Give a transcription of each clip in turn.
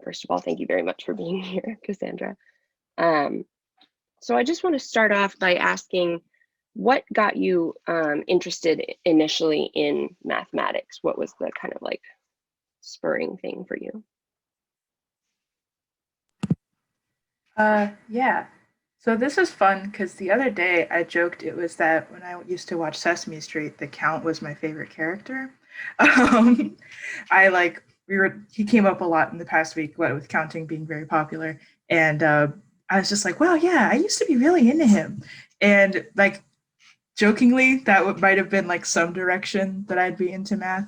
First of all, thank you very much for being here, Cassandra. So I just want to start off by asking, what got you interested initially in mathematics? What was the kind of like spurring thing for you? Yeah. So this is fun because the other day I joked it was that when I used to watch Sesame Street, the Count was my favorite character. Um, I like he came up a lot in the past week, what with counting being very popular, and I was just like, well, yeah, I used to be really into him, and like jokingly, that might have been like some direction that I'd be into math.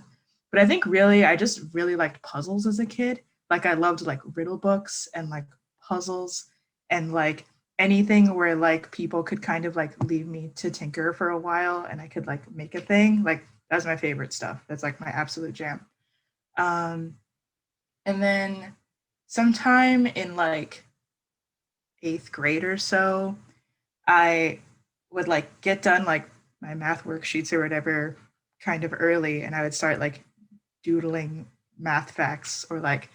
But I think really, I just really liked puzzles as a kid. Like I loved like riddle books and like puzzles and like anything where like people could kind of like leave me to tinker for a while and I could like make a thing. Like that's my favorite stuff. That's like my absolute jam. Um, and then sometime in like eighth grade or so, I would like get done like my math worksheets or whatever kind of early and I would start like doodling math facts or like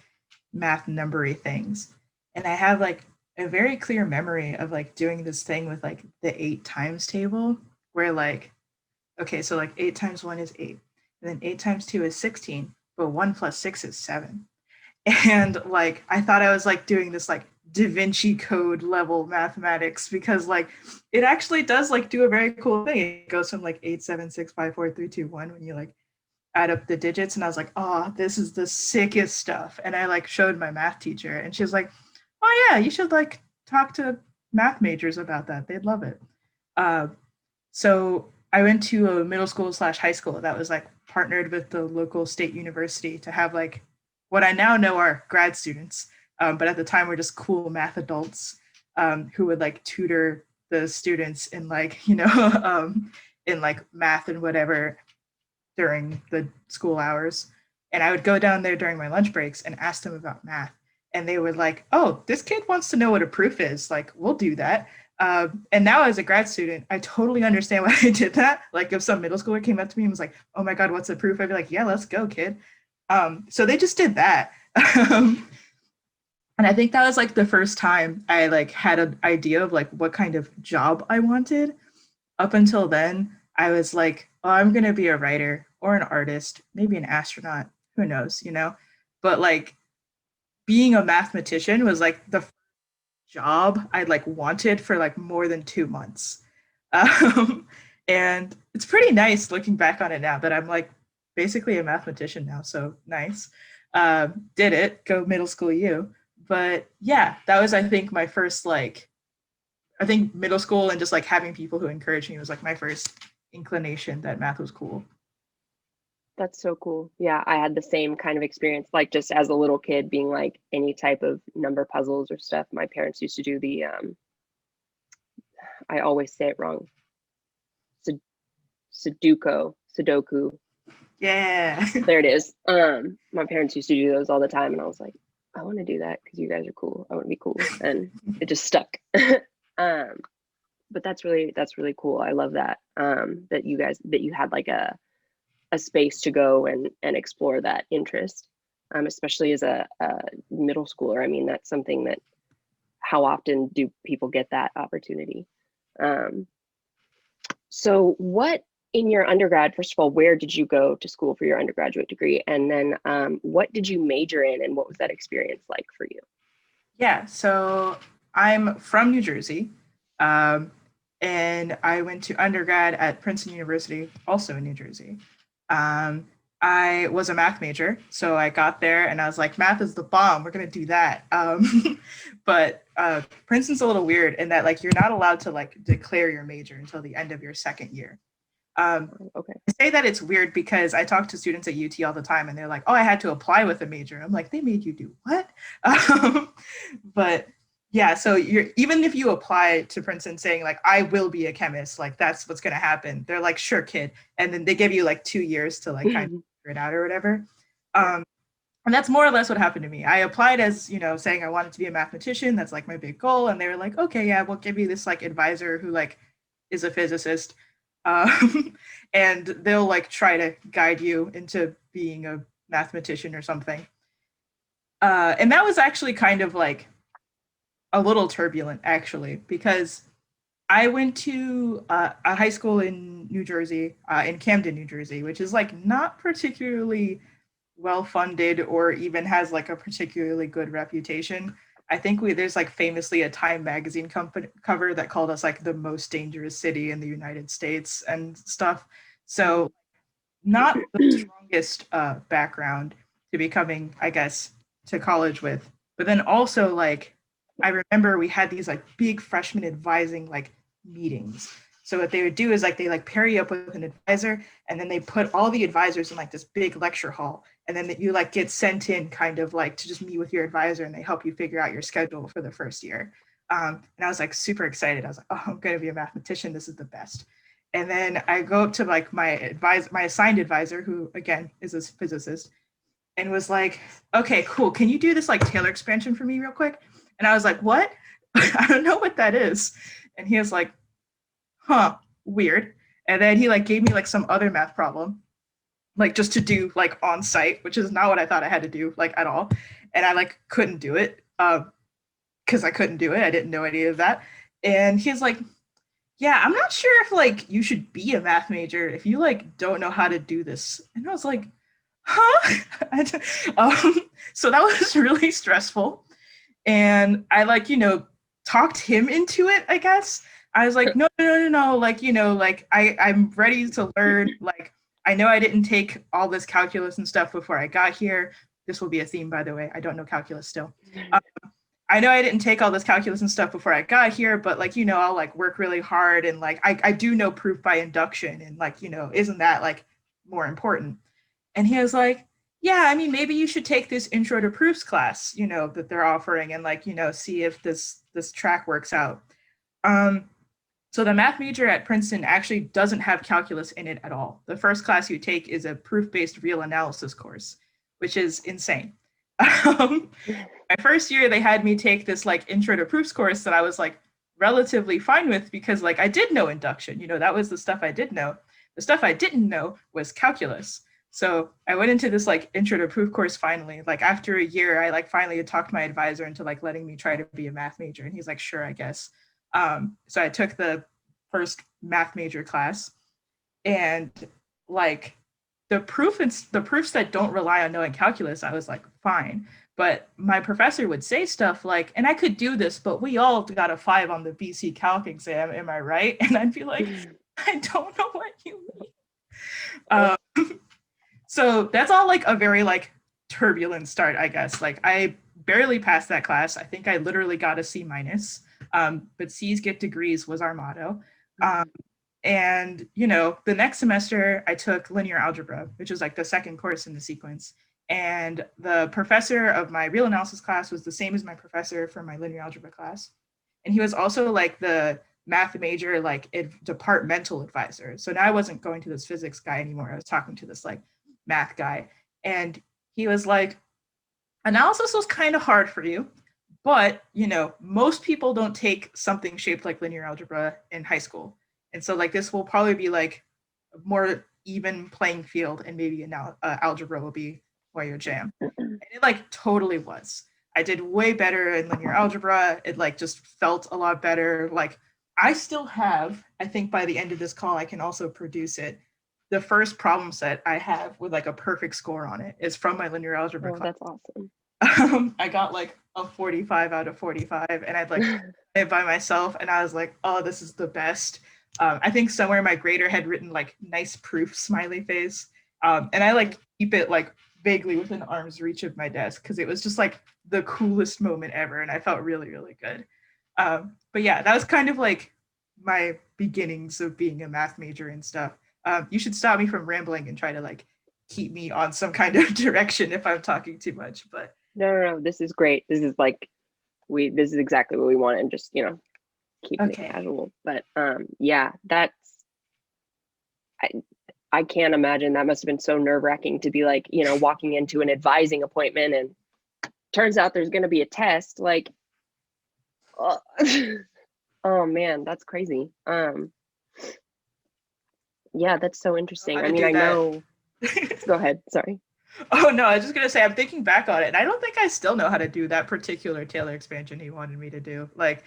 math numbery things. And I have like a very clear memory of like doing this thing with like the 8 times table where like okay, so like 8 times 1 is 8 and then 8 times 2 is 16, but 1 plus 6 is 7. And like I thought I was like doing this like Da Vinci Code level mathematics because like it actually does like do a very cool thing. It goes from like 8 7 6 5 4 3 2 1 when you like add up the digits, and I was like, oh, this is the sickest stuff. And I like showed my math teacher, and she was like, oh yeah, you should like talk to math majors about that. They'd love it. Uh, so I went to a middle school slash high school that was like partnered with the local state university to have like what I now know are grad students, but at the time were just cool math adults who would like tutor the students in like in like math and whatever during the school hours. And I would go down there during my lunch breaks and ask them about math. And they would like, oh, this kid wants to know what a proof is. Like, we'll do that. And now as a grad student, I totally understand why they did that. Like if some middle schooler came up to me and was like, oh my God, what's a proof? I'd be like, yeah, let's go, kid. So they just did that. um, and I think that was like the first time I like had an idea of like what kind of job I wanted. Up until then, I was like, oh, I'm going to be a writer or an artist, maybe an astronaut, who knows. But like being a mathematician was like the job I'd like wanted for like more than 2 months. Um, and it's pretty nice looking back on it now that I'm like basically a mathematician now. So nice. Did it, go middle school you. But yeah, that was, I think, my first like I think middle school and just like having people who encouraged me was like my first inclination that math was cool. That's so cool. Yeah, I had the same kind of experience, like just as a little kid being like any type of number puzzles or stuff. My parents used to do the I always say it wrong. Sudoku. Yeah. There it is. My parents used to do those all the time, and I was like, I want to do that because you guys are cool. I want to be cool, and it just stuck. um, but that's really cool. I love that. That you had like a space to go and explore that interest, especially as a middle schooler. I mean, that's something that how often do people get that opportunity? Um, so what in your undergrad, first of all, where did you go to school for your undergraduate degree? And then what did you major in and what was that experience like for you? Yeah. So I'm from New Jersey. Um, and I went to undergrad at Princeton University, also in New Jersey. Um, I was a math major, so I got there and I was like, math is the bomb. We're gonna do that. But Princeton's a little weird in that like you're not allowed to like declare your major until the end of your second year. Um, Okay. I say that it's weird because I talk to students at UT all the time and they're like, oh, I had to apply with a major. I'm like, they made you do what? Um, but yeah, so you're even if you apply to Princeton saying like I will be a chemist, like that's what's gonna happen. They're like, sure, kid, and then they give you like 2 years to like kind of figure it out or whatever. Yeah. Um, and that's more or less what happened to me. I applied as saying I wanted to be a mathematician. That's like my big goal, and they were like, okay, yeah, we'll give you this like advisor who like is a physicist, and they'll like try to guide you into being a mathematician or something. And that was actually kind of like a little turbulent, actually, because I went to a high school in New Jersey, in Camden, New Jersey, which is like not particularly well funded or even has like a particularly good reputation. I think there's like famously a Time magazine cover that called us like the most dangerous city in the United States and stuff. So not the strongest background to be coming, I guess, to college with. But then also like I remember we had these like big freshman advising like meetings. So what they would do is like they like pair you up with an advisor, and then they put all the advisors in like this big lecture hall, and then you like get sent in kind of like to just meet with your advisor, and they help you figure out your schedule for the first year. And I was like super excited. I was like, oh, I'm going to be a mathematician. This is the best. And then I go up to like my assigned advisor, who again is a physicist, and was like, okay, cool. Can you do this like Taylor expansion for me real quick? And I was like, what? I don't know what that is. And he was like, huh, weird. And then he like gave me like some other math problem, like just to do like on site, which is not what I thought I had to do like at all. And I like couldn't do it because I couldn't do it. I didn't know any of that. And he's like, yeah, I'm not sure if like you should be a math major if you like don't know how to do this. And I was like, huh? So that was really stressful. And I like, talked him into it, I guess. I was like, no. Like, like I'm ready to learn. Like, I know I didn't take all this calculus and stuff before I got here. This will be a theme, by the way. I don't know calculus still. I know I didn't take all this calculus and stuff before I got here, but like, I'll like work really hard, and like I do know proof by induction, and like, isn't that like more important? And he was like, yeah, I mean, maybe you should take this intro to proofs class, that they're offering, and like, see if this track works out. So the math major at Princeton actually doesn't have calculus in it at all. The first class you take is a proof-based real analysis course, which is insane. My first year, they had me take this like intro to proofs course that I was like relatively fine with because like I did know induction, that was the stuff I did know. The stuff I didn't know was calculus. So I went into this like intro to proof course finally. Like after a year, I like finally had talked my advisor into like letting me try to be a math major, and he's like, sure, I guess. So I took the first math major class, and like the proofs that don't rely on knowing calculus, I was like, fine. But my professor would say stuff like, and I could do this, but we all got a 5 on the BC Calc exam, am I right? And I'd be like, I don't know what you mean. So that's all like a very like turbulent start, I guess. Like I barely passed that class. I think I literally got a C minus. But C's get degrees was our motto. And the next semester I took linear algebra, which was like the second course in the sequence. And the professor of my real analysis class was the same as my professor for my linear algebra class. And he was also like the math major, like departmental advisor. So now I wasn't going to this physics guy anymore. I was talking to this like math guy. And he was like, analysis was kind of hard for you, but most people don't take something shaped like linear algebra in high school. And so like this will probably be like a more even playing field, and maybe now algebra will be more your jam. And it like totally was. I did way better in linear algebra. It like just felt a lot better. Like I still have, I think by the end of this call, I can also produce it. The first problem set I have with like a perfect score on it is from my linear algebra class. That's awesome. I got like a 45 out of 45, and I'd like it by myself, and I was like, oh, this is the best. I think somewhere my grader had written like nice proof smiley face. And I like keep it like vaguely within arm's reach of my desk because it was just like the coolest moment ever, and I felt really, really good. But yeah, that was kind of like my beginnings of being a math major and stuff. You should stop me from rambling and try to like keep me on some kind of direction if I'm talking too much. But no, this is great. This is like this is exactly what we want, and just keeping it casual. But yeah, that's I can't imagine. That must have been so nerve-wracking to be like, walking into an advising appointment and turns out there's going to be a test. Like, oh man, that's crazy. Yeah, that's so interesting. I mean, I know. Go ahead. Sorry. Oh no, I was just gonna say I'm thinking back on it, and I don't think I still know how to do that particular Taylor expansion he wanted me to do. Like,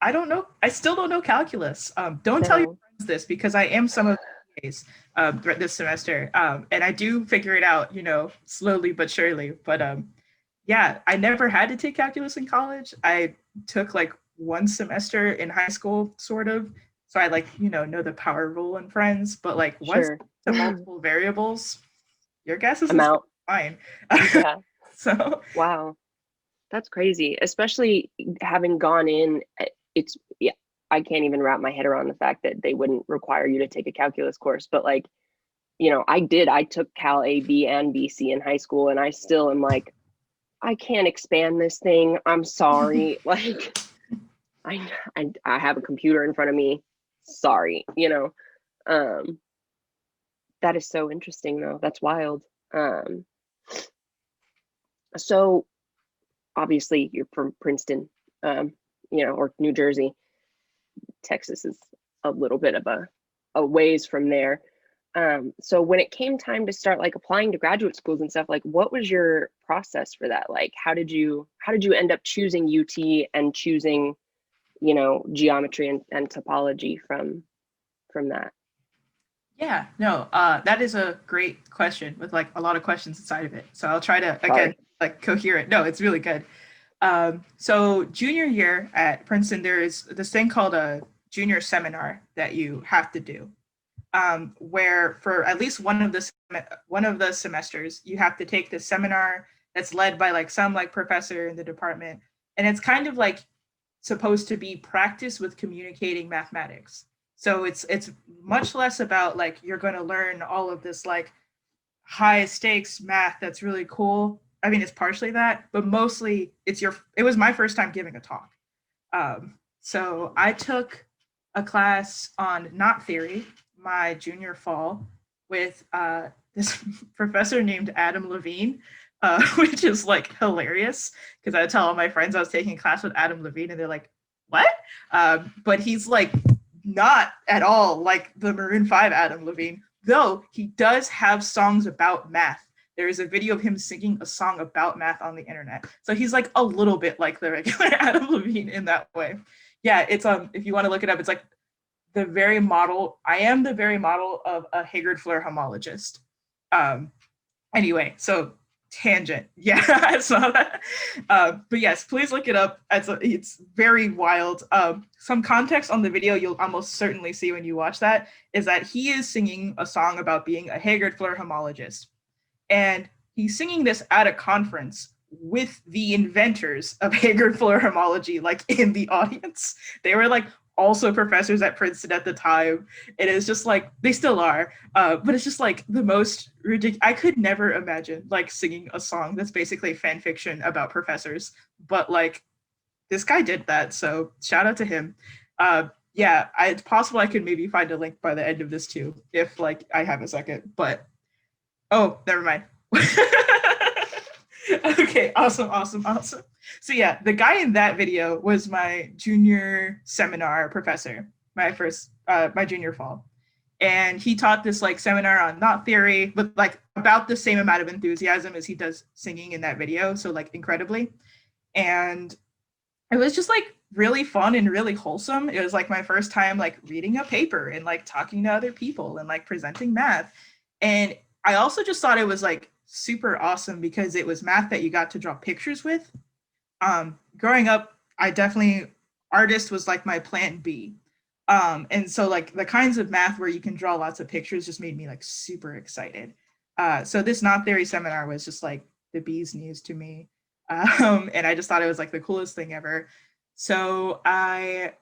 I don't know. I still don't know calculus. Don't tell your No, friends this because I am some of the TAs this semester, and I do figure it out, slowly but surely. But yeah, I never had to take calculus in college. I took like one semester in high school, sort of. So I like, know the power rule and friends, but like once sure. to multiple variables, your guess is I'm as good out. as mine. Yeah. So Wow. That's crazy, especially having gone in. It's, yeah, I can't even wrap my head around the fact that they wouldn't require you to take a calculus course. But like, I took Cal A, B, and BC in high school, and I still am like, I can't expand this thing. I'm sorry. Like, I have a computer in front of me. Sorry, Um, that is so interesting though. That's wild. Um, so obviously you're from Princeton, or New Jersey. Texas is a little bit of a ways from there. So when it came time to start like applying to graduate schools and stuff, like what was your process for that? Like how did you end up choosing UT and choosing, geometry and topology from that? yeah, no, that is a great question with like a lot of questions inside of it. So I'll try to again Sorry. like coherent. No, it's really good. So junior year at Princeton, there is this thing called a junior seminar that you have to do, where for at least one of the semesters you have to take this seminar that's led by like some like professor in the department, and it's kind of like supposed to be practice with communicating mathematics. So it's much less about like you're going to learn all of this like high stakes math that's really cool. I mean, it's partially that, but mostly it was my first time giving a talk. So I took a class on knot theory my junior fall with this professor named Adam Levine, which is like hilarious because I tell all my friends I was taking a class with Adam Levine and they're like, what? But he's like not at all like the Maroon 5 Adam Levine, though he does have songs about math. There is a video of him singing a song about math on the internet. So he's like a little bit like the regular Adam Levine in that way. Yeah, it's if you want to look it up, it's like I am the very model of a Haggard-Fleur homologist. Um, anyway, so tangent. Yeah, I saw that. But yes, please look it up. It's very wild. Some context on the video you'll almost certainly see when you watch that is that he is singing a song about being a Haggard-Fleur homologist. And he's singing this at a conference with the inventors of Haggard-Fleur homology, like in the audience. They were like also professors at Princeton at the time. It is just like, they still are, but it's just like the most ridiculous. I could never imagine like singing a song that's basically fan fiction about professors, but like this guy did that. So shout out to him. Yeah, it's possible I could maybe find a link by the end of this too, if like I have a second, but oh, never mind. Okay, awesome, awesome, awesome. So yeah, the guy in that video was my junior seminar professor, my junior fall. And he taught this like seminar on knot theory, but like about the same amount of enthusiasm as he does singing in that video. So like incredibly. And it was just like really fun and really wholesome. It was like my first time like reading a paper and like talking to other people and like presenting math. And I also just thought it was like super awesome because it was math that you got to draw pictures with. Growing up, I definitely artist was like my plan B. And so like the kinds of math where you can draw lots of pictures just made me like super excited. So this knot theory seminar was just like the bee's knees to me. And I just thought it was like the coolest thing ever. So I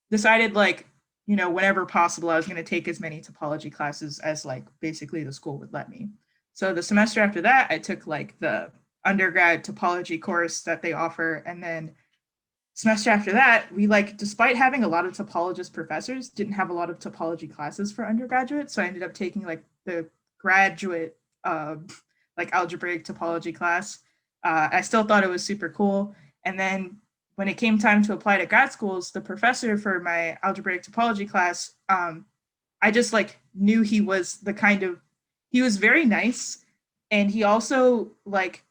decided like, whenever possible, I was going to take as many topology classes as like basically the school would let me. So the semester after that, I took like the undergrad topology course that they offer. And then semester after that, we like, despite having a lot of topologist professors, didn't have a lot of topology classes for undergraduate. So I ended up taking like the graduate, like algebraic topology class. I still thought it was super cool. And then when it came time to apply to grad schools, the professor for my algebraic topology class, I just like knew he was very nice, And he also like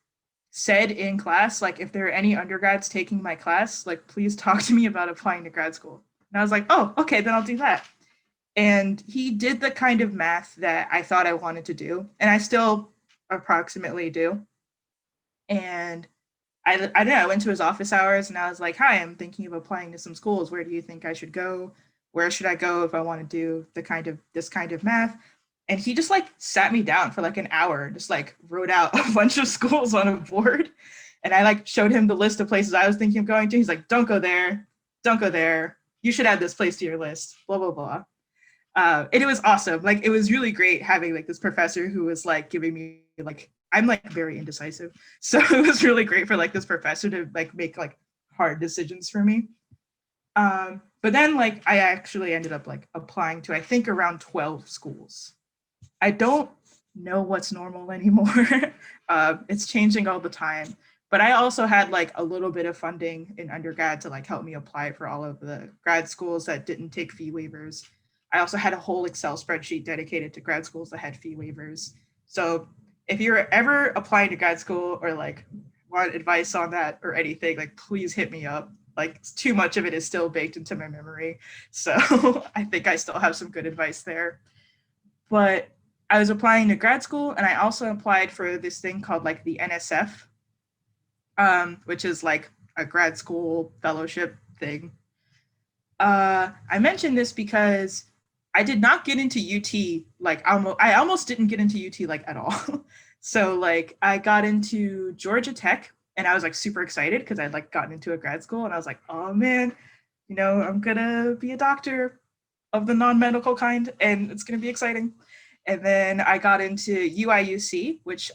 said in class, like, if there are any undergrads taking my class, like, please talk to me about applying to grad school. And I was like, oh, okay, then I'll do that. And he did the kind of math that I thought I wanted to do, and I still approximately do. And I don't know, I went to his office hours and I was like, hi, I'm thinking of applying to some schools. Where do you think I should go? Where should I go if I want to do this kind of math? And he just like sat me down for like an hour and just like wrote out a bunch of schools on a board. And I like showed him the list of places I was thinking of going to. He's like, don't go there. Don't go there. You should add this place to your list, blah, blah, blah. And it was awesome. Like, it was really great having like this professor who was like giving me like, I'm like very indecisive. So it was really great for like this professor to like make like hard decisions for me. But then like I actually ended up like applying to, I think, around 12 schools. I don't know what's normal anymore. It's changing all the time. But I also had like a little bit of funding in undergrad to like help me apply for all of the grad schools that didn't take fee waivers. I also had a whole Excel spreadsheet dedicated to grad schools that had fee waivers. So if you're ever applying to grad school or like want advice on that or anything, like please hit me up. Like too much of it is still baked into my memory. So I think I still have some good advice there. But I was applying to grad school, and I also applied for this thing called like the NSF, which is like a grad school fellowship thing. I mentioned this because I did not get into UT. Like I almost didn't get into UT like at all. So like I got into Georgia Tech, and I was like super excited because I'd like gotten into a grad school, and I was like, oh man, you know, I'm gonna be a doctor of the non-medical kind, and it's gonna be exciting. And then I got into UIUC, which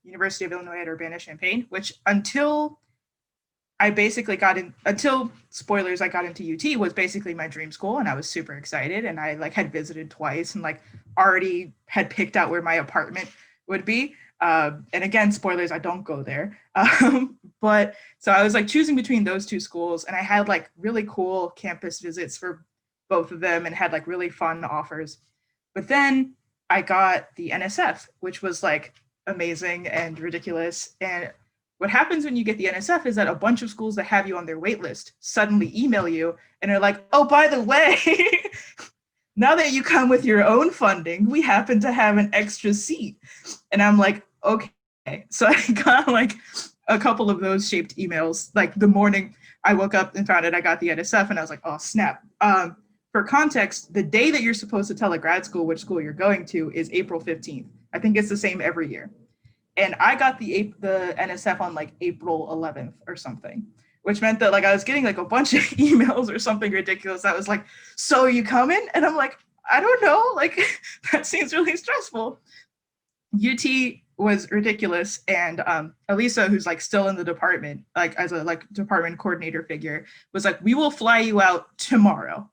University of Illinois at Urbana-Champaign, which until I basically got in, until spoilers, I got into UT, was basically my dream school, and I was super excited. And I like had visited twice and like already had picked out where my apartment would be. And again, spoilers, I don't go there. But so I was like choosing between those two schools, and I had like really cool campus visits for both of them and had like really fun offers. But then I got the NSF, which was like amazing and ridiculous. And what happens when you get the NSF is that a bunch of schools that have you on their wait list suddenly email you and are like, oh, by the way, now that you come with your own funding, we happen to have an extra seat. And I'm like, okay. So I got like a couple of those shaped emails. Like the morning I woke up and found out I got the NSF, and I was like, oh, snap. For context, the day that you're supposed to tell a grad school which school you're going to is April 15th. I think it's the same every year. And I got the NSF on like April 11th or something, which meant that like I was getting like a bunch of emails or something ridiculous that was like, so are you coming? And I'm like, I don't know, like that seems really stressful. UT was ridiculous, and Elisa, who's like still in the department, like as a like department coordinator figure, was like, we will fly you out tomorrow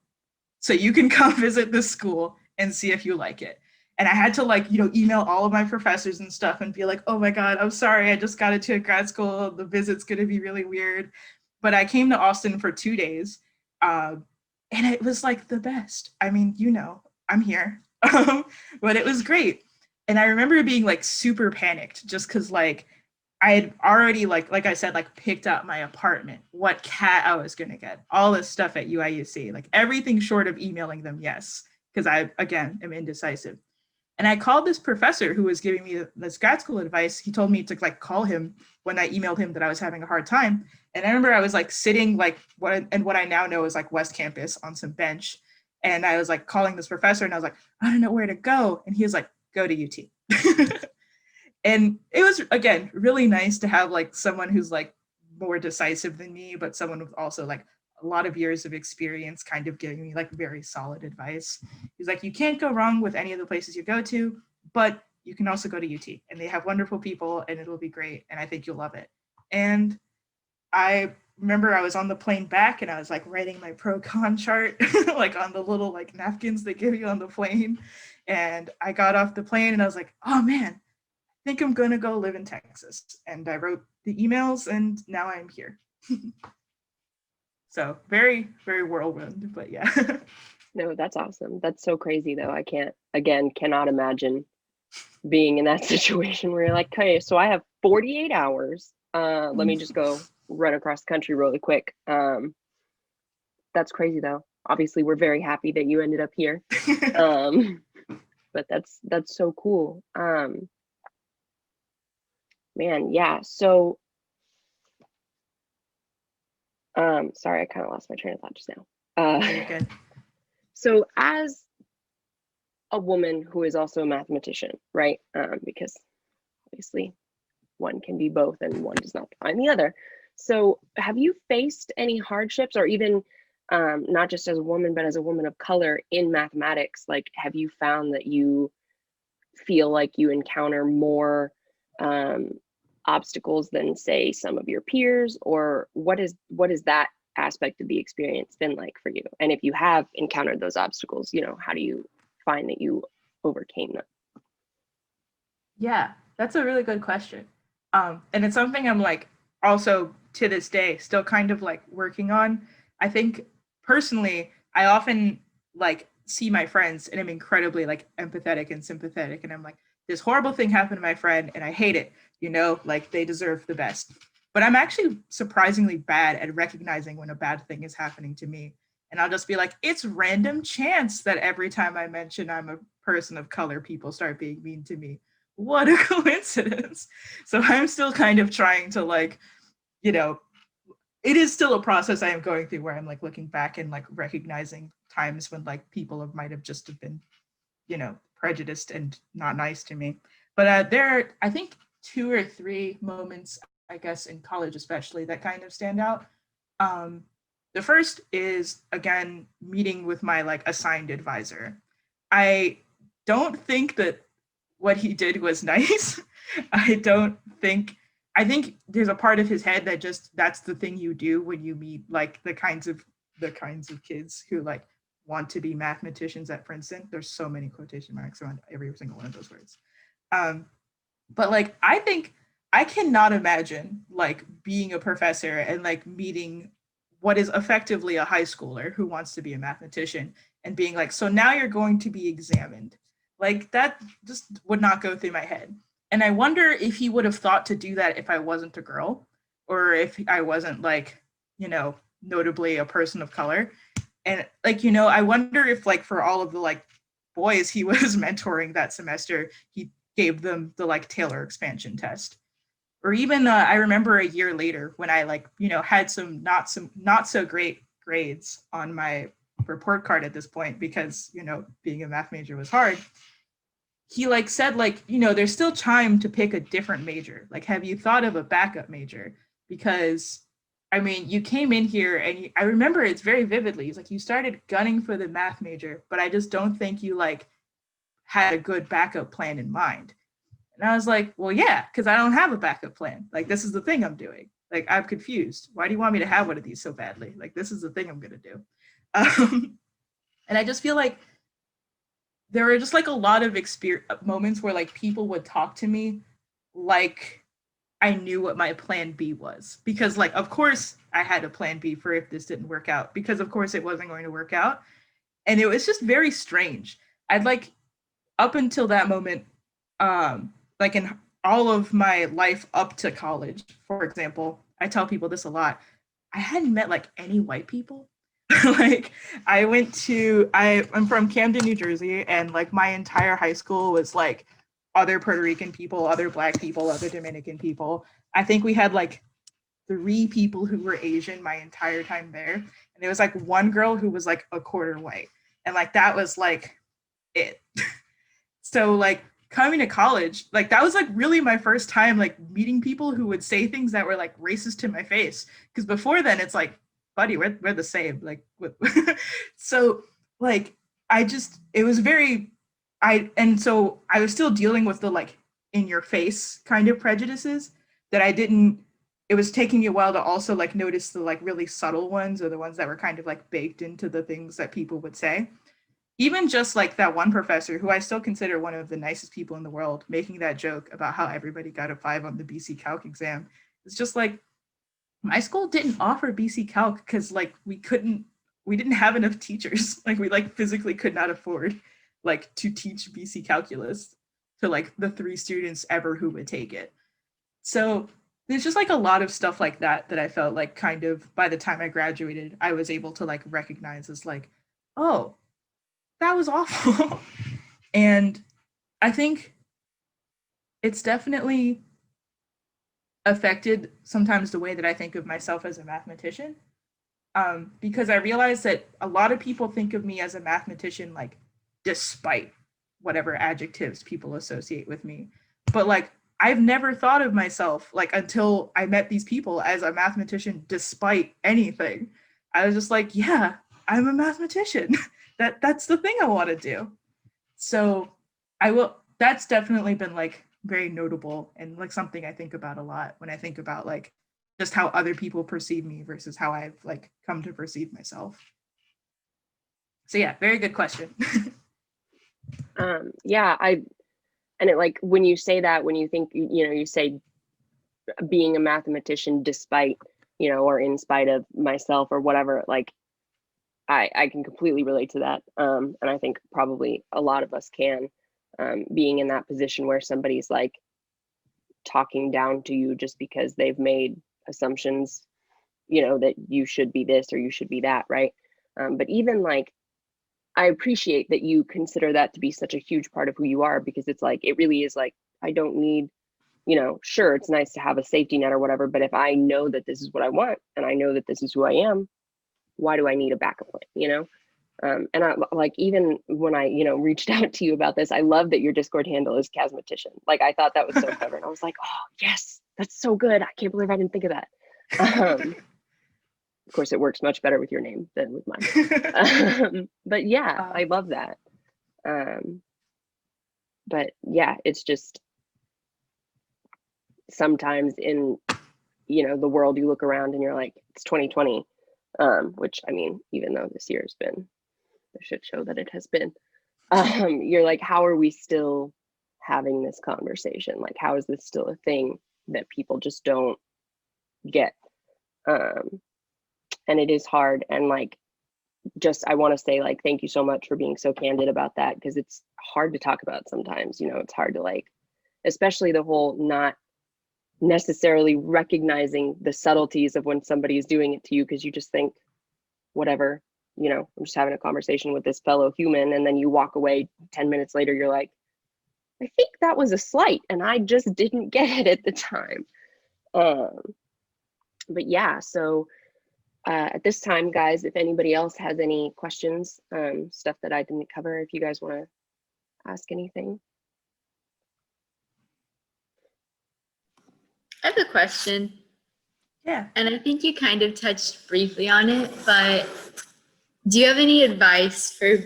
so you can come visit this school and see if you like it. And I had to like, you know, email all of my professors and stuff and be like, oh my God, I'm sorry, I just got into a grad school. The visit's gonna be really weird. But I came to Austin for 2 days, and it was like the best. I mean, you know, I'm here, but it was great. And I remember being like super panicked just because like I had already like I said, like picked out my apartment, what cat I was gonna get, all this stuff at UIUC, like everything short of emailing them yes, because I again am indecisive. And I called this professor who was giving me this grad school advice. He told me to like call him when I emailed him that I was having a hard time. And I remember I was like sitting like what I now know is like West Campus on some bench. And I was like calling this professor, and I was like, I don't know where to go. And he was like, go to UT. And it was again really nice to have like someone who's like more decisive than me, but someone with also like a lot of years of experience kind of giving me like very solid advice. He's like, you can't go wrong with any of the places you go to, but you can also go to UT, and they have wonderful people, and it'll be great, and I think you'll love it. And I remember I was on the plane back, and I was like writing my pro con chart like on the little like napkins they give you on the plane. And I got off the plane, and I was like, oh man, I think I'm gonna go live in Texas. And I wrote the emails, and now I'm here. So very, very whirlwind, but yeah. No, that's awesome. That's so crazy though. I can't, again, cannot imagine being in that situation where you're like, okay, so I have 48 hours. Let me just go run across the country really quick. That's crazy though. Obviously, we're very happy that you ended up here. But that's so cool. Man, yeah. So, sorry, I kind of lost my train of thought just now. Very good. So as a woman who is also a mathematician, right? Because obviously one can be both and one does not define the other. So have you faced any hardships, or even not just as a woman, but as a woman of color in mathematics? Like, have you found that you feel like you encounter more um, obstacles than, say, some of your peers? Or what is that aspect of the experience been like for you? And if you have encountered those obstacles, how do you find that you overcame them? Yeah, that's a really good question. And it's something I'm like also to this day still kind of like working on. I think personally, I often like see my friends and I'm incredibly like empathetic and sympathetic. And I'm like, this horrible thing happened to my friend and I hate it, like they deserve the best. But I'm actually surprisingly bad at recognizing when a bad thing is happening to me. And I'll just be like, it's random chance that every time I mention I'm a person of color, people start being mean to me. What a coincidence. So I'm still kind of trying to like, you know, it is still a process I am going through where I'm like looking back and like recognizing times when like people might have just have been, prejudiced and not nice to me. But there are, I think, 2 or 3 moments, I guess, in college especially that kind of stand out. Um, the first is again meeting with my like assigned advisor. I don't think that what he did was nice. I don't think I think there's a part of his head that just that's the thing you do when you meet like the kinds of kids who like want to be mathematicians at Princeton. There's so many quotation marks around every single one of those words. Um, but like I think I cannot imagine like being a professor and like meeting what is effectively a high schooler who wants to be a mathematician and being like, so now you're going to be examined. Like that just would not go through my head. And I wonder if he would have thought to do that if I wasn't a girl or if I wasn't like, notably a person of color. And like, I wonder if like for all of the like boys he was mentoring that semester, he gave them the like Taylor expansion test. Or even I remember a year later when I like, had some not so great grades on my report card at this point because, being a math major was hard. He like said like, there's still time to pick a different major. Like, have you thought of a backup major? Because I mean, you came in here and I remember it's very vividly. He's like, you started gunning for the math major, but I just don't think you like had a good backup plan in mind. And I was like, well, yeah, because I don't have a backup plan. Like, this is the thing I'm doing. Like, I'm confused. Why do you want me to have one of these so badly? Like, this is the thing I'm going to do. And I just feel like there were just like a lot of moments where like people would talk to me like I knew what my plan B was. Because, like, of course, I had a plan B for if this didn't work out, because of course it wasn't going to work out. And it was just very strange. I'd like, up until that moment, like in all of my life up to college, for example, I tell people this a lot. I hadn't met like any white people. Like I'm from Camden, New Jersey, and like my entire high school was like other Puerto Rican people, other Black people, other Dominican people. I think we had like 3 people who were Asian my entire time there. And there was like one girl who was like a quarter white. And like that was like it. So like coming to college, like that was like really my first time like meeting people who would say things that were like racist to my face. Because before then it's like, buddy, we're the same. Like so like it was very and so I was still dealing with the like in your face kind of prejudices that I didn't it was taking me a while to also like notice the like really subtle ones or the ones that were kind of like baked into the things that people would say. Even just like that one professor who I still consider one of the nicest people in the world, making that joke about how everybody got a 5 on the BC Calc exam. It's just like my school didn't offer BC Calc because like we didn't have enough teachers. Like we like physically could not afford like to teach BC calculus. to like the 3 students ever who would take it. So there's just like a lot of stuff like that that I felt like kind of by the time I graduated, I was able to like recognize as like, oh, that was awful. And I think it's definitely affected sometimes the way that I think of myself as a mathematician. Because I realized that a lot of people think of me as a mathematician, like, despite whatever adjectives people associate with me. But like, I've never thought of myself like until I met these people as a mathematician despite anything. I was just like, yeah, I'm a mathematician. That's the thing I want to do. So I will that's definitely been like very notable and like something I think about a lot when I think about like just how other people perceive me versus how I've like come to perceive myself. So yeah, very good question. Yeah, and it like when you say that, when you think, you say being a mathematician despite, or in spite of myself or whatever, like I can completely relate to that. And I think probably a lot of us can, being in that position where somebody's like talking down to you just because they've made assumptions, that you should be this or you should be that, right? But even like, I appreciate that you consider that to be such a huge part of who you are, because it's like, it really is like, I don't need, sure, it's nice to have a safety net or whatever, but if I know that this is what I want and I know that this is who I am, why do I need a backup plan, and I like, even when I, reached out to you about this, I love that your Discord handle is Casmatician. Like, I thought that was so clever. And I was like, oh, yes, that's so good. I can't believe I didn't think of that. Of course, it works much better with your name than with mine. But yeah, I love that. But yeah, it's just sometimes in, the world, you look around and you're like, it's 2020, which, I mean, even though this year has been the shit show that it has been, you're like, how are we still having this conversation? Like, how is this still a thing that people just don't get? And it is hard. And like, just, I want to say like, thank you so much for being so candid about that, because it's hard to talk about sometimes. It's hard to like, especially the whole not necessarily recognizing the subtleties of when somebody is doing it to you, because you just think, whatever, I'm just having a conversation with this fellow human, and then you walk away 10 minutes later, you're like, I think that was a slight and I just didn't get it at the time. But yeah, so at this time, guys, if anybody else has any questions, stuff that I didn't cover, if you guys want to ask anything. I have a question. Yeah. And I think you kind of touched briefly on it, but do you have any advice for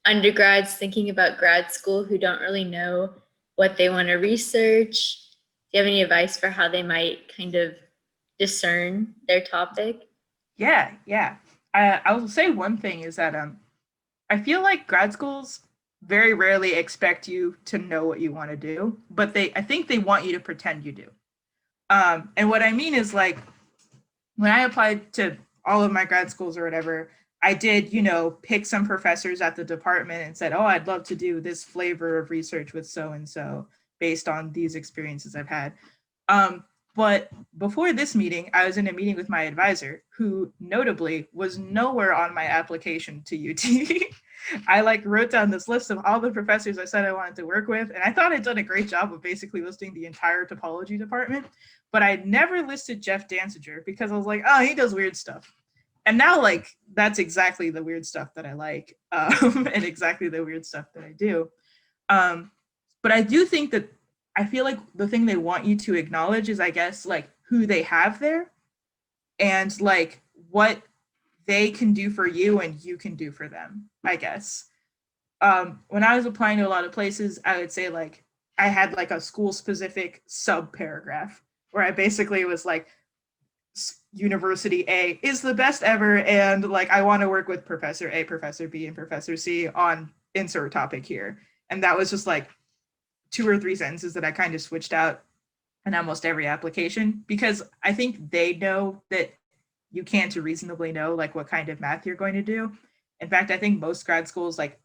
undergrads thinking about grad school who don't really know what they want to research? Do you have any advice for how they might kind of discern their topic? Yeah. I will say one thing is that I feel like grad schools very rarely expect you to know what you want to do, but I think they want you to pretend you do. And what I mean is like, when I applied to all of my grad schools or whatever, I did, pick some professors at the department and said, oh, I'd love to do this flavor of research with so-and-so based on these experiences I've had. But before this meeting, I was in a meeting with my advisor, who notably was nowhere on my application to UT. I like wrote down this list of all the professors I said I wanted to work with, and I thought I'd done a great job of basically listing the entire topology department, but I never listed Jeff Danziger because I was like, oh, he does weird stuff. And now, like, that's exactly the weird stuff that I like, and exactly the weird stuff that I do. But I do think that I feel like the thing they want you to acknowledge is, I guess, like who they have there and like what they can do for you and you can do for them, I guess. When I was applying to a lot of places, I would say like I had like a school specific sub paragraph where I basically was like, University A is the best ever, and like I want to work with Professor A, Professor B, and Professor C on insert topic here. And that was just like 2 or 3 sentences that I kind of switched out in almost every application, because I think they know that you can't reasonably know like what kind of math you're going to do. In fact, I think most grad schools like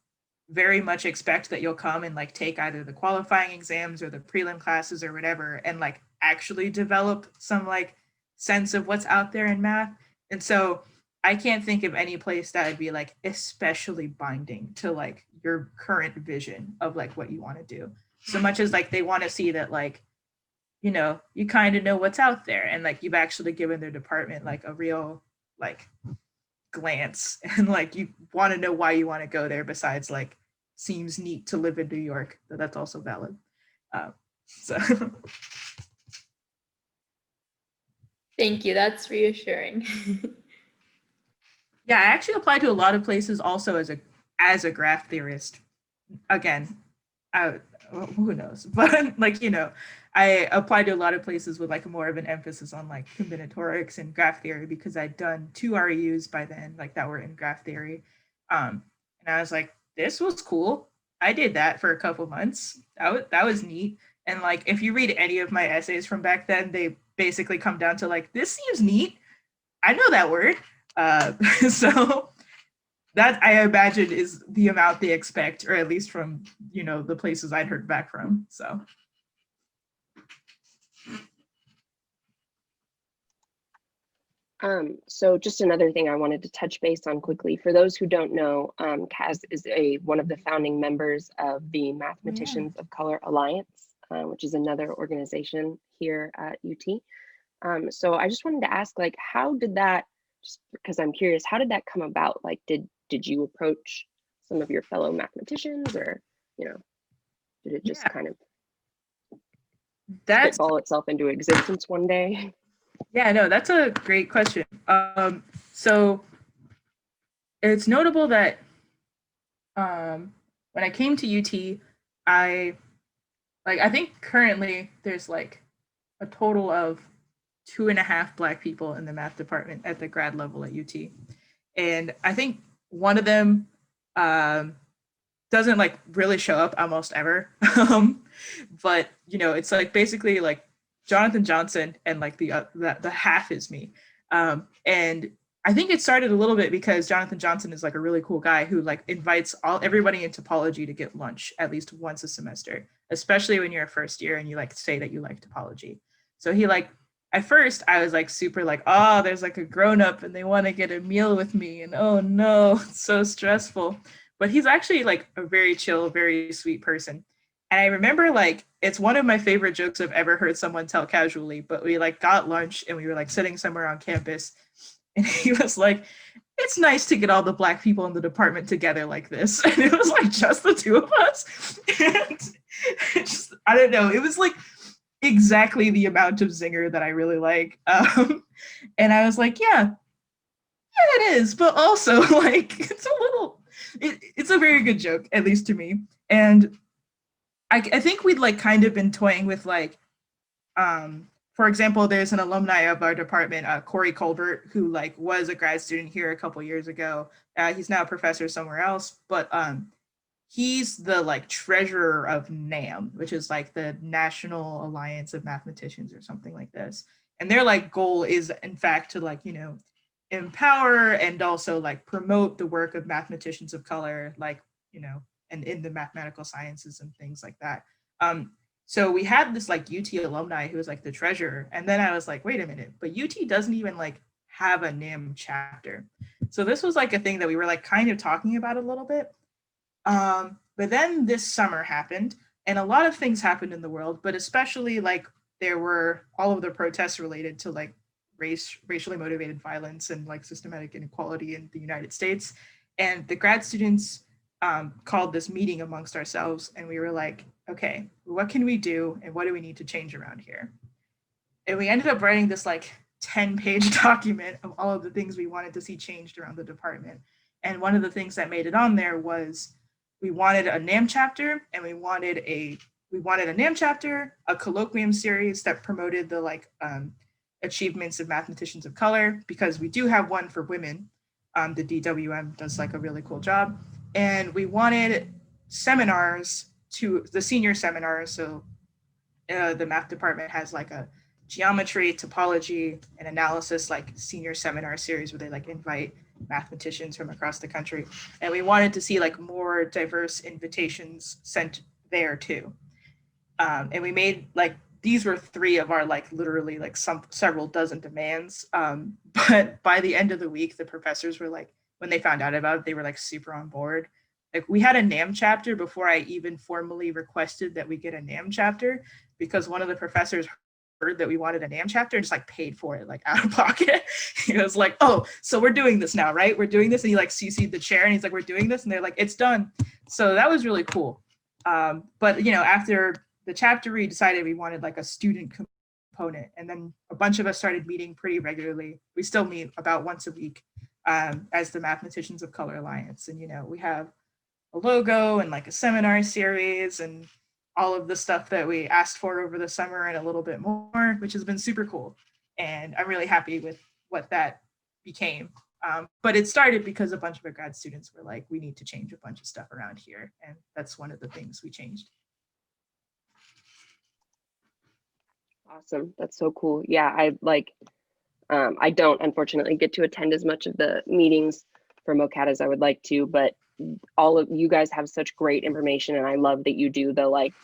very much expect that you'll come and like take either the qualifying exams or the prelim classes or whatever and like actually develop some like sense of what's out there in math. And so I can't think of any place that would be like especially binding to like your current vision of like what you want to do. So much as like they want to see that like, you know, you kind of know what's out there and like you've actually given their department like a real like glance and like you want to know why you want to go there besides like seems neat to live in New York. That's also valid. So Thank you. That's reassuring. yeah, I actually applied to a lot of places also as a graph theorist. Again, who knows? But like, you know, I applied to a lot of places with like more of an emphasis on like combinatorics and graph theory because I'd done 2 REUs by then, like that were in graph theory. And I was like, this was cool. I did that for a couple months. That was neat. And like, if you read any of my essays from back then, they basically come down to like, this seems neat. I know that word. So that I imagine is the amount they expect, or at least from, you know, the places I'd heard back from. So So just another thing I wanted to touch base on quickly. For those who don't know, Kaz is one of the founding members of the Mathematicians of Color Alliance, which is another organization here at UT. So I just wanted to ask, like, how did that, just because I'm curious, how did that come about? Like, did you approach some of your fellow mathematicians, or, you know, did it just kind of spitball itself into existence one day? Yeah, no, that's a great question. So it's notable that when I came to UT, I think currently there's like a total of 2.5 Black people in the math department at the grad level at UT. And I think one of them doesn't like really show up almost ever. But you know, it's like basically like Jonathan Johnson and like the half is me. And I think it started a little bit because Jonathan Johnson is like a really cool guy who like invites everybody in topology to get lunch at least once a semester, especially when you're a first year and you like say that you like topology. So he like, at first I was like super like, oh, there's like a grown up and they want to get a meal with me, and oh no, it's so stressful. But he's actually like a very chill, very sweet person. And I remember like it's one of my favorite jokes I've ever heard someone tell casually, but we like got lunch and we were like sitting somewhere on campus and he was like, it's nice to get all the Black people in the department together like this. And it was like just the 2 of us. And just, I don't know, it was like exactly the amount of zinger that I really like. And I was like, yeah, it is, but also like it's a little, it's a very good joke, at least to me. And I think we'd like kind of been toying with like, for example, there's an alumni of our department, Corey Colbert, who like was a grad student here a couple years ago. He's now a professor somewhere else, but he's the like treasurer of NAM, which is like the National Alliance of Mathematicians or something like this. And their like goal is in fact to like, you know, empower and also like promote the work of mathematicians of color, like, you know, and in the mathematical sciences and things like that. So we had this like UT alumni who was like the treasurer. And then I was like, wait a minute, but UT doesn't even like have a NAM chapter. So this was like a thing that we were like kind of talking about a little bit. But then this summer happened and a lot of things happened in the world, but especially like there were all of the protests related to like racially motivated violence and like systematic inequality in the United States. And the grad students called this meeting amongst ourselves and we were like, okay, what can we do and what do we need to change around here? And we ended up writing this like 10-page document of all of the things we wanted to see changed around the department. And one of the things that made it on there was we wanted a NAM chapter and we wanted a NAM chapter, a colloquium series that promoted the like achievements of mathematicians of color, because we do have one for women. The DWM does like a really cool job. And we wanted seminars to the senior seminars. So the math department has like a geometry, topology, and analysis like senior seminar series where they like invite mathematicians from across the country. And we wanted to see like more diverse invitations sent there too. And we made like, these were 3 of our like literally like several dozen demands. But by the end of the week, the professors were like, when they found out about it, they were like super on board. Like we had a NAM chapter before I even formally requested that we get a NAM chapter, because one of the professors heard that we wanted a NAM chapter and just like paid for it like out of pocket. He was like, oh, so we're doing this now, right? We're doing this. And he like CC'd the chair and he's like, we're doing this. And they're like, it's done. So that was really cool. But you know, after the chapter, we decided we wanted like a student component, and then a bunch of us started meeting pretty regularly. We still meet about once a week as the Mathematicians of Color Alliance. And, you know, we have a logo and like a seminar series and all of the stuff that we asked for over the summer and a little bit more, which has been super cool. And I'm really happy with what that became. But it started because a bunch of our grad students were like, we need to change a bunch of stuff around here. And that's one of the things we changed. Awesome. That's so cool. Yeah, I don't unfortunately get to attend as much of the meetings for MoCAT as I would like to, but all of you guys have such great information, and I love that you do the like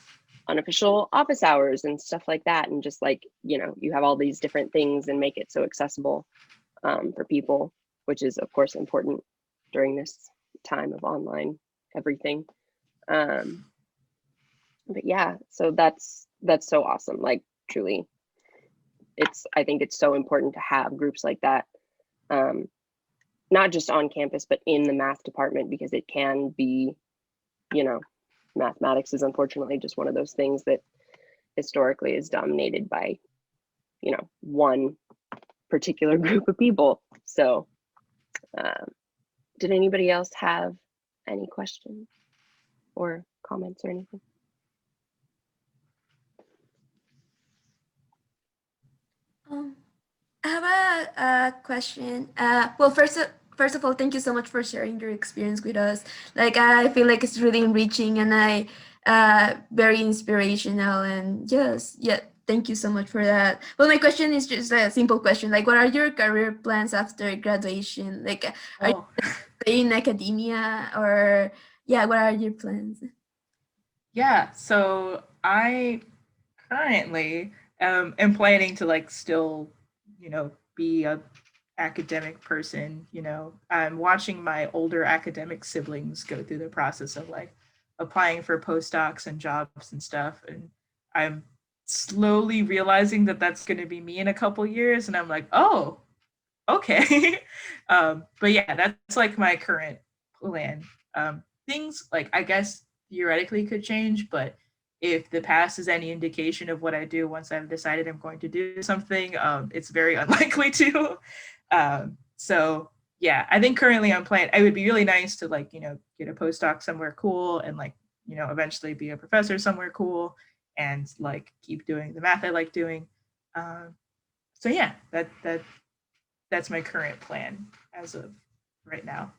unofficial office hours and stuff like that, and just like, you know, you have all these different things and make it so accessible for people, which is of course important during this time of online everything. But yeah, so that's so awesome. Like truly, I think it's so important to have groups like that, not just on campus, but in the math department, because it can be, you know, mathematics is unfortunately just one of those things that historically is dominated by, you know, one particular group of people. So did anybody else have any questions or comments or anything? I have a question. Well, first of all, thank you so much for sharing your experience with us. Like, I feel like it's really enriching and very inspirational, and just, yeah, thank you so much for that. Well, my question is just a simple question. Like, what are your career plans after graduation? Like, are you staying in academia, or yeah, what are your plans? Yeah, so I currently am planning to like still, you know, be a academic person. You know, I'm watching my older academic siblings go through the process of like applying for postdocs and jobs and stuff, and I'm slowly realizing that that's going to be me in a couple years, and I'm like, oh, okay. But yeah, that's like my current plan. Things like, I guess theoretically could change, but if the past is any indication of what I do once I've decided I'm going to do something, it's very unlikely to. So yeah, I think currently I'm planning, it would be really nice to like, you know, get a postdoc somewhere cool and like, you know, eventually be a professor somewhere cool and like keep doing the math I like doing. So yeah, that's my current plan as of right now.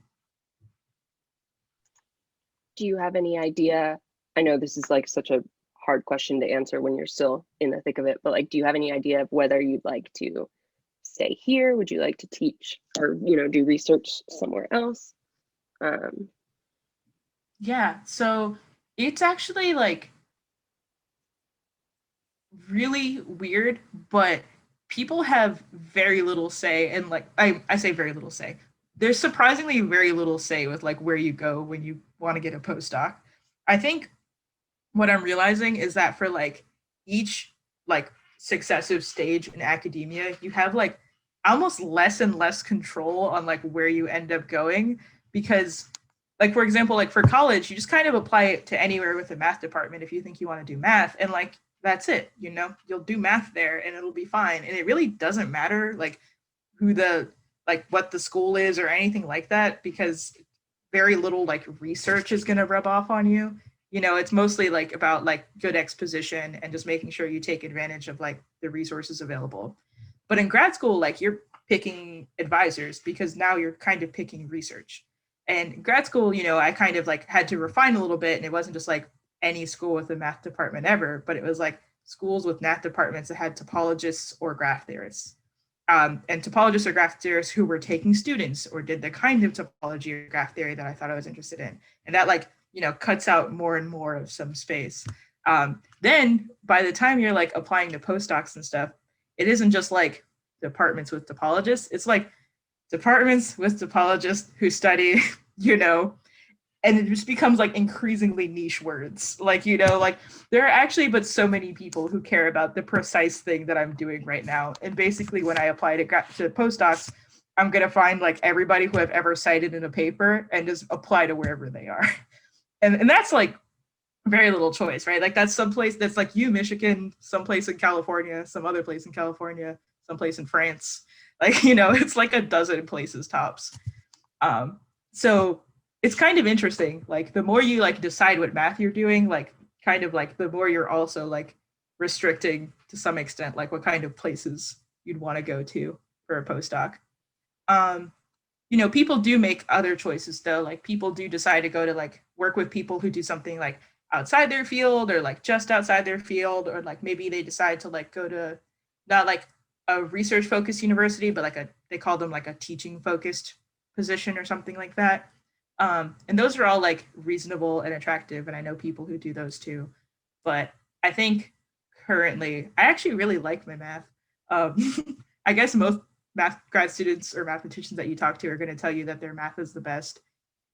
Do you have any idea? I know this is like such a hard question to answer when you're still in the thick of it, but like, do you have any idea of whether you'd like to stay here? Would you like to teach or, you know, do research somewhere else? Yeah, so it's actually like really weird, but people have very little say, and like I say very little say. There's surprisingly very little say with like where you go when you want to get a postdoc. I think what I'm realizing is that for like each like successive stage in academia, you have like almost less and less control on like where you end up going, because like for example, like for college, you just kind of apply it to anywhere with a math department if you think you want to do math, and like that's it, you know, you'll do math there and it'll be fine, and it really doesn't matter like who the like what the school is or anything like that, because very little like research is going to rub off on you. You know, it's mostly like about like good exposition and just making sure you take advantage of like the resources available. But in grad school, like you're picking advisors because now you're kind of picking research. And grad school, you know, I kind of like had to refine a little bit, and it wasn't just like any school with a math department ever, but it was like schools with math departments that had topologists or graph theorists. and topologists or graph theorists who were taking students or did the kind of topology or graph theory that I thought I was interested in. And that like, you know, cuts out more and more of some space. Then by the time you're like applying to postdocs and stuff, it isn't just like departments with topologists. It's like departments with topologists who study, you know, and it just becomes like increasingly niche words. Like, you know, like there are actually but so many people who care about the precise thing that I'm doing right now. And basically when I apply to postdocs, I'm going to find like everybody who I've ever cited in a paper and just apply to wherever they are. And that's like very little choice, right? Like that's someplace that's like Michigan, someplace in California, some other place in California, someplace in France. Like, you know, it's like a dozen places tops. So it's kind of interesting. Like the more you like decide what math you're doing, like kind of like the more you're also like restricting to some extent, like what kind of places you'd want to go to for a postdoc. You know, people do make other choices though. Like people do decide to go to like work with people who do something like outside their field or like just outside their field, or like maybe they decide to like go to not like a research focused university, but like they call them like a teaching focused position or something like that. And those are all like reasonable and attractive. And I know people who do those too. But I think currently, I actually really like my math. I guess most math grad students or mathematicians that you talk to are going to tell you that their math is the best.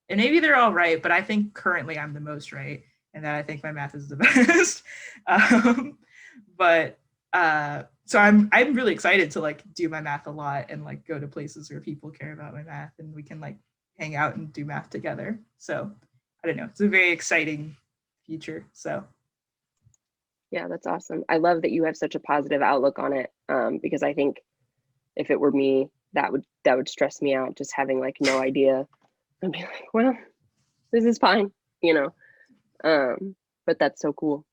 And maybe they're all right, but I think currently I'm the most right. And that I think my math is the best. So I'm really excited to like do my math a lot and like go to places where people care about my math and we can like hang out and do math together. So I don't know, it's a very exciting future. So yeah, that's awesome. I love that you have such a positive outlook on it, because I think if it were me, that would stress me out, just having like no idea. I'd be like, well, this is fine, you know. But that's so cool.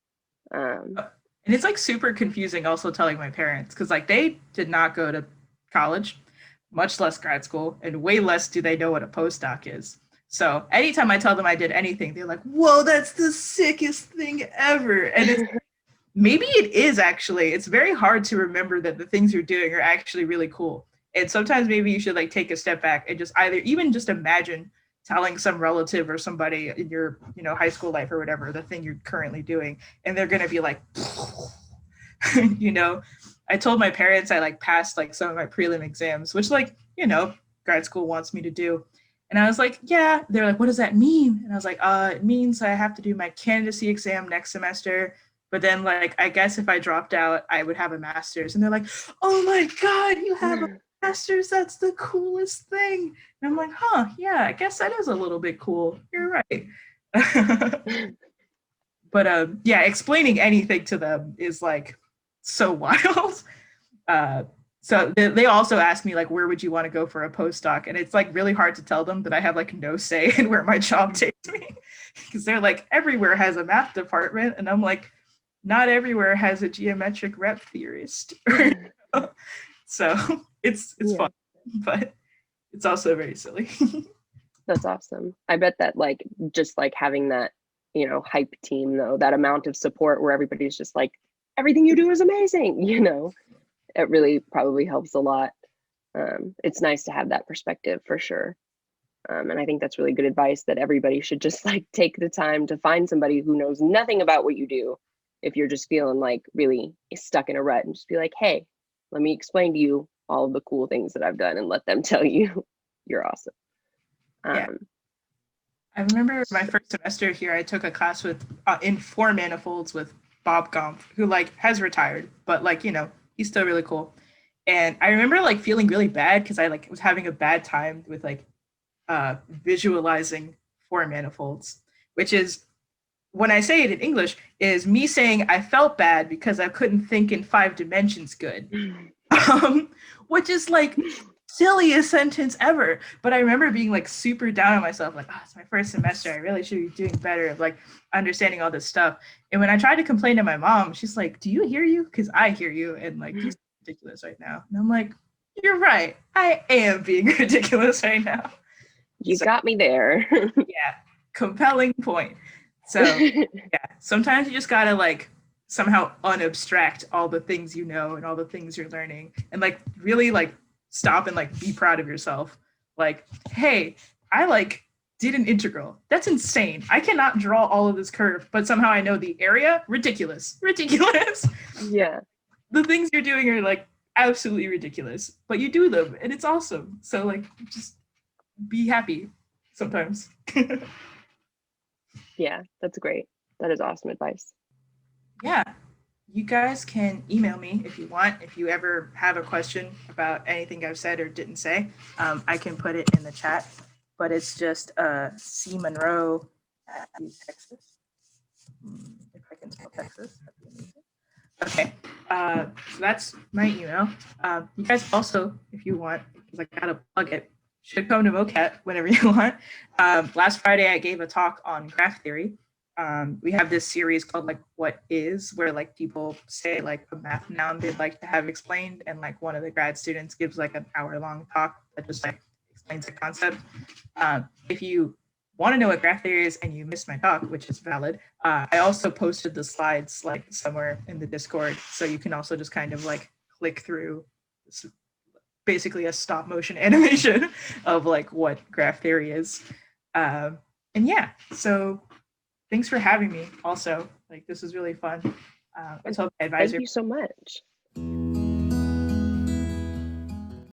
And it's like super confusing also telling my parents, because like they did not go to college, much less grad school, and way less do they know what a postdoc is. So anytime I tell them I did anything, they're like, whoa, that's the sickest thing ever. And maybe it is actually. It's very hard to remember that the things you're doing are actually really cool. And sometimes maybe you should like take a step back and just even just imagine telling some relative or somebody in your, you know, high school life or whatever, the thing you're currently doing. And they're going to be like, you know, I told my parents I like passed like some of my prelim exams, which like, you know, grad school wants me to do. And I was like, yeah. They're like, what does that mean? And I was like, it means I have to do my candidacy exam next semester. But then like, I guess if I dropped out, I would have a master's. And they're like, oh my God, you have a master's. That's the coolest thing. And I'm like, yeah, I guess that is a little bit cool. You're right. But yeah, explaining anything to them is like so wild. So they also asked me like, where would you want to go for a postdoc? And it's like really hard to tell them that I have like no say in where my job takes me, because they're like, everywhere has a math department. And I'm like, not everywhere has a geometric rep theorist. So it's fun, but it's also very silly. That's awesome. I bet that like just like having that, you know, hype team though, that amount of support where everybody's just like, everything you do is amazing, you know, it really probably helps a lot. It's nice to have that perspective for sure. And I think that's really good advice, that everybody should just like take the time to find somebody who knows nothing about what you do. If you're just feeling like really stuck in a rut, and just be like, hey, let me explain to you all of the cool things that I've done, and let them tell you you're awesome. Yeah. I remember my first semester here, I took a class with in four manifolds with Bob Gompf, who like has retired, but like, you know, he's still really cool. And I remember like feeling really bad because I like was having a bad time with like visualizing four manifolds, which is, when I say it in English, is me saying I felt bad because I couldn't think in 5 dimensions good, which is like silliest sentence ever. But I remember being like super down on myself, like, oh, it's my first semester, I really should be doing better of like understanding all this stuff. And when I tried to complain to my mom, she's like, do you hear you? Because I hear you, and like, you're ridiculous right now. And I'm like, you're right, I am being ridiculous right now. You got me there. Yeah, compelling point. So yeah, sometimes you just gotta like somehow unabstract all the things you know and all the things you're learning, and like really like stop and like be proud of yourself. Like, hey, I like did an integral. That's insane. I cannot draw all of this curve, but somehow I know the area. Ridiculous. Yeah. The things you're doing are like absolutely ridiculous, but you do them and it's awesome. So like just be happy sometimes. Yeah, that's great. That is awesome advice. Yeah. You guys can email me if you want. If you ever have a question about anything I've said or didn't say, I can put it in the chat. But it's just C Monroe at Texas. If I can spell Texas, that'd be amazing. Okay, so that's my email. You guys also, if you want, because I gotta plug it, should come to MoCAT whenever you want. Last Friday, I gave a talk on graph theory. We have this series called like What Is, where like people say like a math noun they'd like to have explained, and like one of the grad students gives like an hour-long talk that just like explains the concept. If you want to know what graph theory is and you missed my talk, which is valid, I also posted the slides like somewhere in the Discord, so you can also just kind of like click through. This is basically a stop motion animation of like what graph theory is. And yeah, so thanks for having me also. Like this was really fun. I told my advisor. Thank you so much.